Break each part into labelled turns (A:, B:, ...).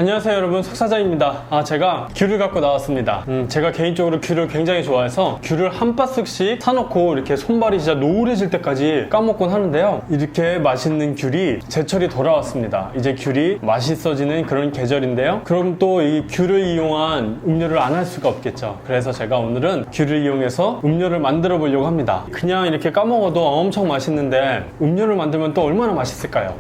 A: 안녕하세요 여러분, 석사자입니다. 제가 귤을 갖고 나왔습니다. 제가 개인적으로 귤을 굉장히 좋아해서 귤을 한 바스씩 사놓고 이렇게 손발이 진짜 노을해질 때까지 까먹곤 하는데요. 이렇게 맛있는 귤이 제철이 돌아왔습니다. 이제 귤이 맛있어지는 그런 계절인데요. 그럼 또 이 귤을 이용한 음료를 안 할 수가 없겠죠. 그래서 제가 오늘은 귤을 이용해서 음료를 만들어 보려고 합니다. 그냥 이렇게 까먹어도 엄청 맛있는데 음료를 만들면 또 얼마나 맛있을까요?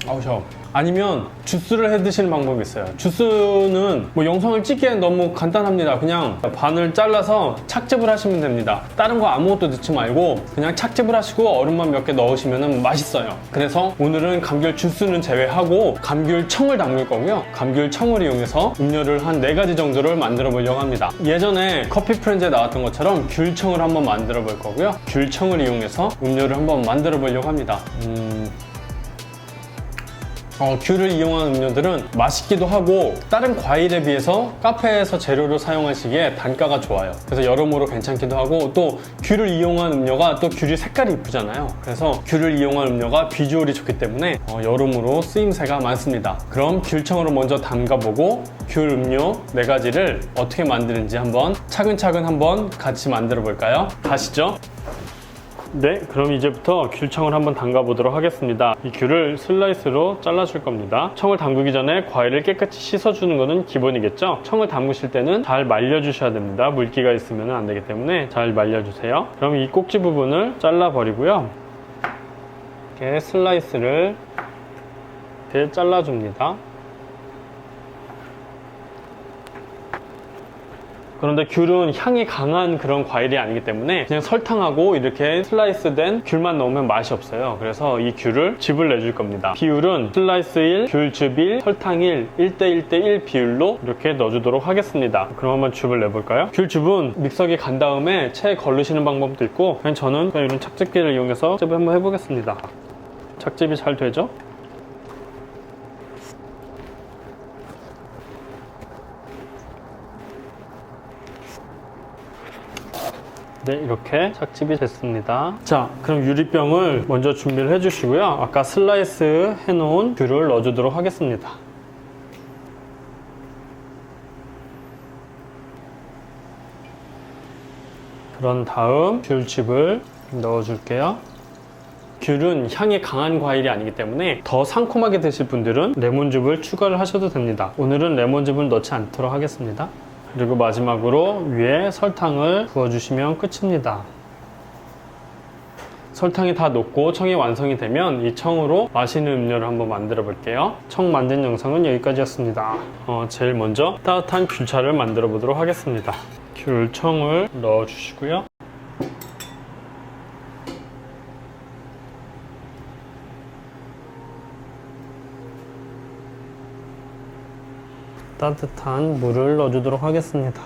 A: 아우 셔. 아니면 주스를 해 드시는 방법이 있어요. 주스는 뭐 영상을 찍기엔 너무 간단합니다. 그냥 반을 잘라서 착즙을 하시면 됩니다. 다른 거 아무것도 넣지 말고 그냥 착즙을 하시고 얼음만 몇 개 넣으시면 맛있어요. 그래서 오늘은 감귤 주스는 제외하고 감귤청을 담글 거고요. 감귤청을 이용해서 음료를 한 4가지 정도를 만들어 보려고 합니다. 예전에 커피 프렌즈에 나왔던 것처럼 귤청을 한번 만들어 볼 거고요. 귤청을 이용해서 음료를 한번 만들어 보려고 합니다. 귤을 이용한 음료들은 맛있기도 하고 다른 과일에 비해서 카페에서 재료로 사용하시기에 단가가 좋아요. 그래서 여러모로 괜찮기도 하고, 또 귤을 이용한 음료가 또 귤이 색깔이 이쁘잖아요. 그래서 귤을 이용한 음료가 비주얼이 좋기 때문에 여러모로 쓰임새가 많습니다. 그럼 귤청으로 먼저 담가보고 귤 음료 4가지를 어떻게 만드는지 한번 차근차근 한번 같이 만들어 볼까요? 가시죠. 네, 그럼 이제부터 귤청을 한번 담가 보도록 하겠습니다. 이 귤을 슬라이스로 잘라줄 겁니다. 청을 담그기 전에 과일을 깨끗이 씻어주는 것은 기본이겠죠. 청을 담그실 때는 잘 말려주셔야 됩니다. 물기가 있으면 안 되기 때문에 잘 말려주세요. 그럼 이 꼭지 부분을 잘라버리고요. 이렇게 슬라이스를 이렇게 잘라줍니다. 그런데 귤은 향이 강한 그런 과일이 아니기 때문에 그냥 설탕하고 이렇게 슬라이스된 귤만 넣으면 맛이 없어요. 그래서 이 귤을 즙을 내줄 겁니다. 비율은 슬라이스 1, 귤즙 1, 설탕 1, 1대1대1 비율로 이렇게 넣어주도록 하겠습니다. 그럼 한번 즙을 내볼까요? 귤즙은 믹서기 간 다음에 체에 걸르시는 방법도 있고, 그냥 저는 그냥 이런 착즙기를 이용해서 즙을 한번 해보겠습니다. 착즙이 잘 되죠? 네, 이렇게 착즙이 됐습니다. 자, 그럼 유리병을 먼저 준비를 해주시고요. 아까 슬라이스 해놓은 귤을 넣어주도록 하겠습니다. 그런 다음 귤즙을 넣어줄게요. 귤은 향이 강한 과일이 아니기 때문에 더 상콤하게 드실 분들은 레몬즙을 추가를 하셔도 됩니다. 오늘은 레몬즙을 넣지 않도록 하겠습니다. 그리고 마지막으로 위에 설탕을 부어주시면 끝입니다. 설탕이 다 녹고 청이 완성이 되면 이 청으로 맛있는 음료를 한번 만들어 볼게요. 청 만든 영상은 여기까지였습니다. 제일 먼저 따뜻한 귤차를 만들어 보도록 하겠습니다. 귤청을 넣어 주시고요. 따뜻한 물을 넣어주도록 하겠습니다.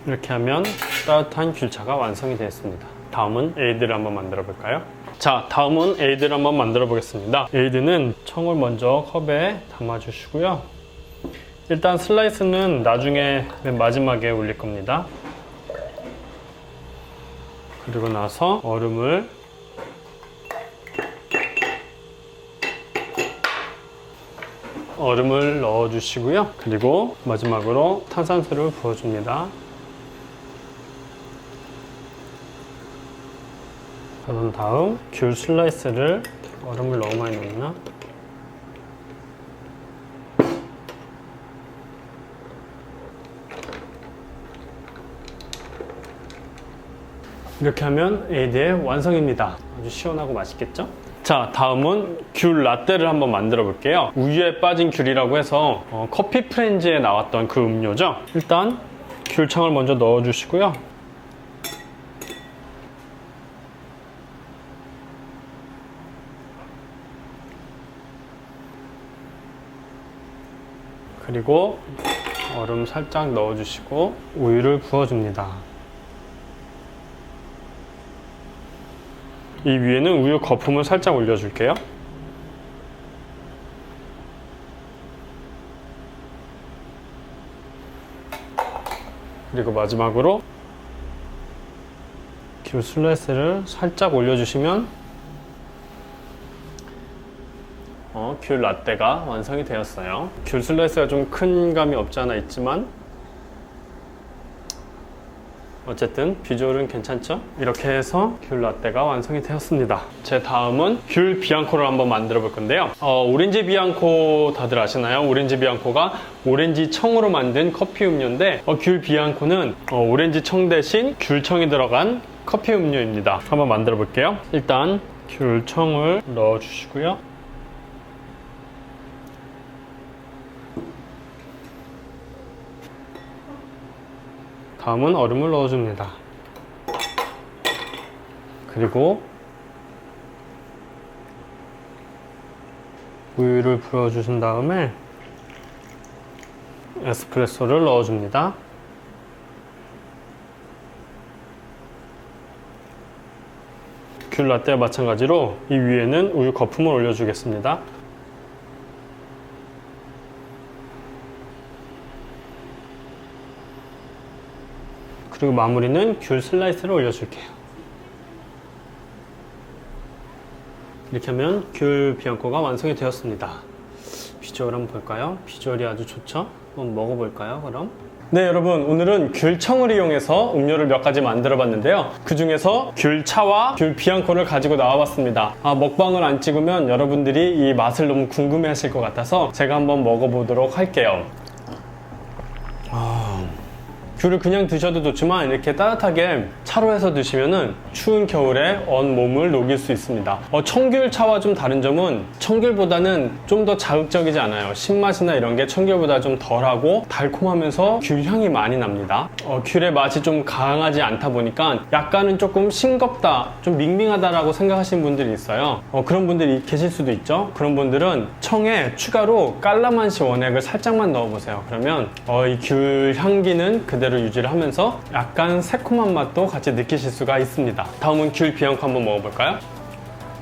A: 이렇게 하면 따뜻한 귤차가 완성이 되었습니다. 다음은 에이드를 한번 만들어 볼까요? 자, 다음은 에이드를 한번 만들어 보겠습니다. 에이드는 청을 먼저 컵에 담아 주시고요. 일단 슬라이스는 나중에 맨 마지막에 올릴 겁니다. 그리고 나서 얼음을 넣어 주시고요. 그리고 마지막으로 탄산수를 부어 줍니다. 그런 다음 귤 슬라이스를, 얼음을 너무 많이 넣나? 이렇게 하면 에이드의 완성입니다. 아주 시원하고 맛있겠죠? 자, 다음은 귤 라떼를 한번 만들어 볼게요. 우유에 빠진 귤이라고 해서 커피 프렌즈에 나왔던 그 음료죠. 일단 귤청을 먼저 넣어 주시고요. 그리고 얼음 살짝 넣어 주시고 우유를 부어 줍니다. 이 위에는 우유 거품을 살짝 올려줄게요. 그리고 마지막으로 귤 슬라이스를 살짝 올려주시면 귤 라떼가 완성이 되었어요. 귤 슬라이스가 좀 큰 감이 없지 않아 있지만 어쨌든 비주얼은 괜찮죠? 이렇게 해서 귤 라떼가 완성이 되었습니다. 제 다음은 귤 비앙코를 한번 만들어 볼 건데요. 오렌지 비앙코 다들 아시나요? 오렌지 비앙코가 오렌지 청으로 만든 커피 음료인데 귤 비앙코는 오렌지 청 대신 귤청이 들어간 커피 음료입니다. 한번 만들어 볼게요. 일단 귤청을 넣어 주시고요. 다음은 얼음을 넣어줍니다. 그리고 우유를 부어주신 다음에 에스프레소를 넣어줍니다. 귤 라떼와 마찬가지로 이 위에는 우유 거품을 올려주겠습니다. 그리고 마무리는 귤 슬라이스를 올려줄게요. 이렇게 하면 귤 비앙코가 완성이 되었습니다. 비주얼 한번 볼까요? 비주얼이 아주 좋죠? 한번 먹어볼까요, 그럼? 네, 여러분, 오늘은 귤청을 이용해서 음료를 몇 가지 만들어 봤는데요. 그 중에서 귤차와 귤 비앙코를 가지고 나와봤습니다. 먹방을 안 찍으면 여러분들이 이 맛을 너무 궁금해 하실 것 같아서 제가 한번 먹어보도록 할게요. 귤을 그냥 드셔도 좋지만 이렇게 따뜻하게 차로 해서 드시면은 추운 겨울에 언 몸을 녹일 수 있습니다. 청귤차와 좀 다른 점은 청귤보다는 좀 더 자극적이지 않아요. 신맛이나 이런 게 청귤보다 좀 덜하고 달콤하면서 귤 향이 많이 납니다. 귤의 맛이 좀 강하지 않다 보니까 약간은 조금 싱겁다, 좀 밍밍하다라고 생각하시는 분들이 있어요. 그런 분들이 계실 수도 있죠. 그런 분들은 청에 추가로 깔라만시 원액을 살짝만 넣어보세요. 그러면 이 귤 향기는 그대로 유지를 하면서 약간 새콤한 맛도 같이 느끼실 수가 있습니다. 다음은 귤 비앙코 한번 먹어볼까요?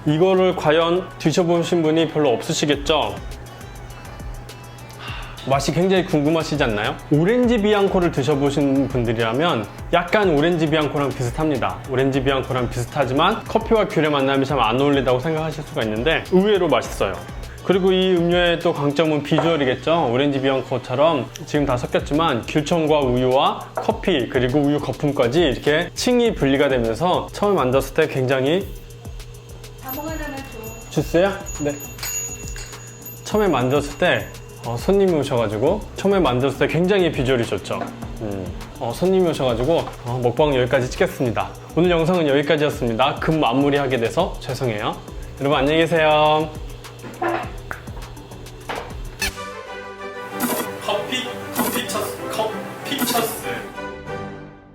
A: 이거를 과연 드셔보신 분이 별로 없으시겠죠? 맛이 굉장히 궁금하시지 않나요? 오렌지 비앙코를 드셔보신 분들이라면 약간 오렌지 비앙코랑 비슷합니다. 오렌지 비앙코랑 비슷하지만 커피와 귤의 만남이 참 안 어울린다고 생각하실 수가 있는데 의외로 맛있어요. 그리고 이 음료의 또 강점은 비주얼이겠죠. 오렌지 비앙코처럼 지금 다 섞였지만 귤청과 우유와 커피 그리고 우유 거품까지 이렇게 층이 분리가 되면서 처음에 만졌을 때 굉장히 주스요? 네. 처음에 만졌을 때 손님이 오셔가지고 처음에 만졌을 때 굉장히 비주얼이 좋죠. 손님이 오셔가지고 먹방 여기까지 찍겠습니다. 오늘 영상은 여기까지였습니다. 급 마무리하게 돼서 죄송해요. 여러분 안녕히 계세요.